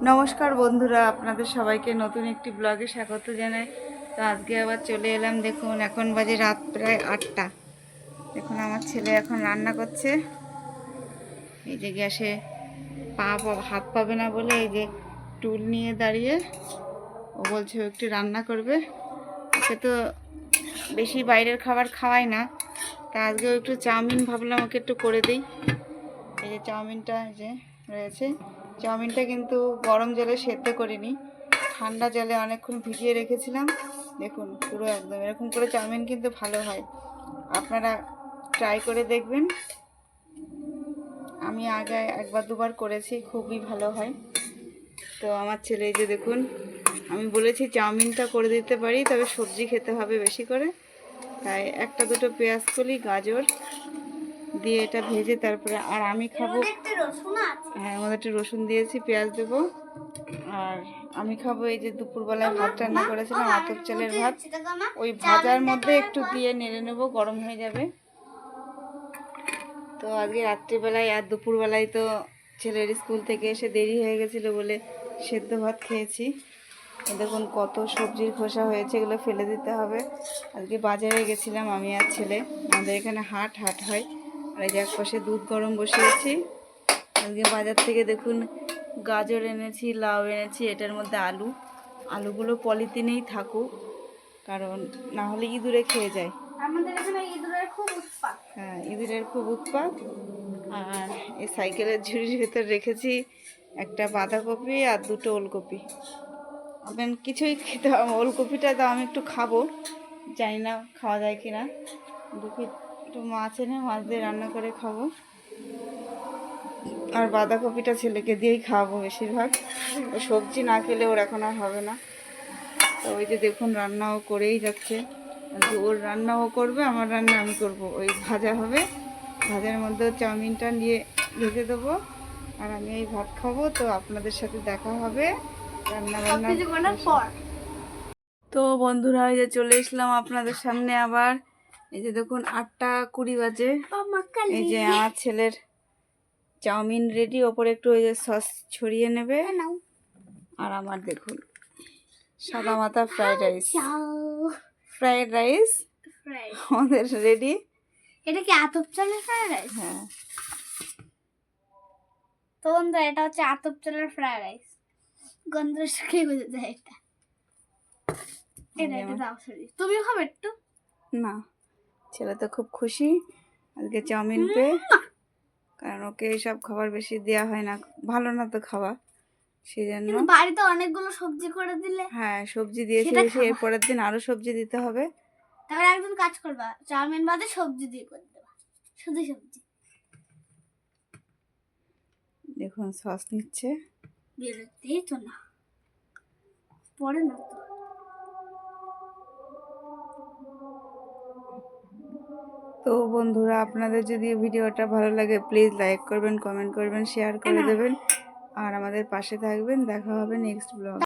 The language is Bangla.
নমস্কার বন্ধুরা, আপনাদের সবাইকে নতুন একটি ব্লগে স্বাগত জানাই। তো আজকে আবার চলে এলাম। দেখুন এখন বাজে রাত প্রায় 8টা। দেখুন আমার ছেলে এখন রান্না করছে। এই যে গ্যাসে হাত পাবে না বলে এই যে টুল নিয়ে দাঁড়িয়ে ও বলছে ও একটু রান্না করবে। ওকে তো বেশি বাইরের খাবার খাওয়াই না, তা আজকেও একটু চাউমিন ভাবলাম ওকে একটু করে দিই। এই যে চাউমিনটা যে রয়েছে, চাউমিনটা কিন্তু গরম জলে সেদ্ধ করিনি, ঠান্ডা জলে অনেকক্ষণ ভিজিয়ে রেখেছিলাম। দেখুন পুরো একদম এরকম করে চাউমিন কিন্তু ভালো হয়, আপনারা ট্রাই করে দেখবেন। আমি আগে একবার দুবার করেছি, খুবই ভালো হয়। তো আমার ছেলে এই যে দেখুন, আমি বলেছি চাউমিনটা করে দিতে পারি, তবে সবজি খেতে হবে বেশি করে, তাই একটা দুটো পেঁয়াজ কলি গাজর দিয়ে এটা ভেজে তারপরে আর আমি খাবো। হ্যাঁ, আমাদের একটু রসুন দিয়েছি, পেঁয়াজ দেবো। আর আমি খাবো এই যে দুপুরবেলায় ভাত রান্না করেছিলাম, আতপ চালের ভাত, ওই ভাজার মধ্যে একটু দিয়ে নেড়ে নেবো, গরম হয়ে যাবে। তো আজকে রাত্রিবেলায় আর দুপুরবেলায় তো ছেলের স্কুল থেকে এসে দেরি হয়ে গেছিলো বলে সেদ্ধ ভাত খেয়েছি। দেখুন কত সবজির খোসা হয়েছে, এগুলো ফেলে দিতে হবে। আজকে বাজারে গেছিলাম আমি আর ছেলে, আমাদের এখানে হাট হয়। আর এই যে এক পাশে দুধ গরম বসিয়েছি। আজকে বাজার থেকে দেখুন গাজর এনেছি, লাউ এনেছি, এটার মধ্যে আলুগুলো পলিথিনেই থাকুক, কারণ না হলে ইঁদুরে খেয়ে যায়। আমাদের এখানে ইঁদুরের খুব উৎপাত। হ্যাঁ, ইঁদুরের খুব উৎপাত। আর এই সাইকেলের ঝুড়ির ভেতর রেখেছি একটা বাঁধাকপি আর দুটো ওলকপি। আপনার কিছুই খেতে হবে, ওলকপিটা তো আমি একটু খাবো, জানি না খাওয়া যায় কি না। দেখি একটু মাছ এনে মাছ দিয়ে রান্না করে খাবো। আর বাঁধাকপিটা ছেলেকে দিয়েই খাওয়াবো বেশিরভাগ, ও সবজি না খেলে ওর এখন আর হবে না। তো ওই যে দেখুন রান্নাও করেই যাচ্ছে, ওর রান্নাও করবে, আমার রান্না আমি করব। ওই ভাজা হবে, ভাজার মধ্যে চাউমিনটা নিয়ে ভেজে দেবো, আর আমি এই ভাত খাবো। তো আপনাদের সাথে দেখা হবে রান্না বান্না পর। তো বন্ধুরা এই যে চলে এসলাম আপনাদের সামনে আবার। এই যে দেখুন 8:20 বাজে। এই যে আমার ছেলের চাউমিন রেডি, ওপরে একটু ওই যে সস ছড়িয়ে নেবে। আর আমার দেখুন সাদা মাথা ফ্রাইড রাইস আমাদের রেডি। এটা কি আতপ চালের ফ্রাইড রাইস? হ্যাঁ তো বন্ধুরা এটা হচ্ছে আতপ চালের ফ্রাইড রাইস, গন্ধ শুকিয়ে বোঝা যায়। এটা দাও, তুমিও খাবে একটু? না, ছেলে তো খুব খুশি আজকে চাউমিন পেয়ে, কারণ ওকে এইসব খাবার বেশি দেওয়া হয় না, ভালো না তো খাওয়া, সেই জন্য। বাড়িতে অনেকগুলো সবজি করে দিলে। হ্যাঁ, সবজি দিয়েছি বেশি, এর পরের দিন আরো সবজি দিতে হবে। তাহলে একদিন কাজ করবা, চাউমিন বাদে সবজি দিয়ে করে দেবা, শুধু সবজি। দেখুন সস নিচ্ছে, বেরোতেই তো না, পরে না তো। তো বন্ধুরা আপনাদের যদি ভিডিওটা ভালো লাগে প্লিজ লাইক করবেন, কমেন্ট করবেন, শেয়ার করে দেবেন, আর আমাদের পাশে থাকবেন। দেখা হবে নেক্সট ব্লগ।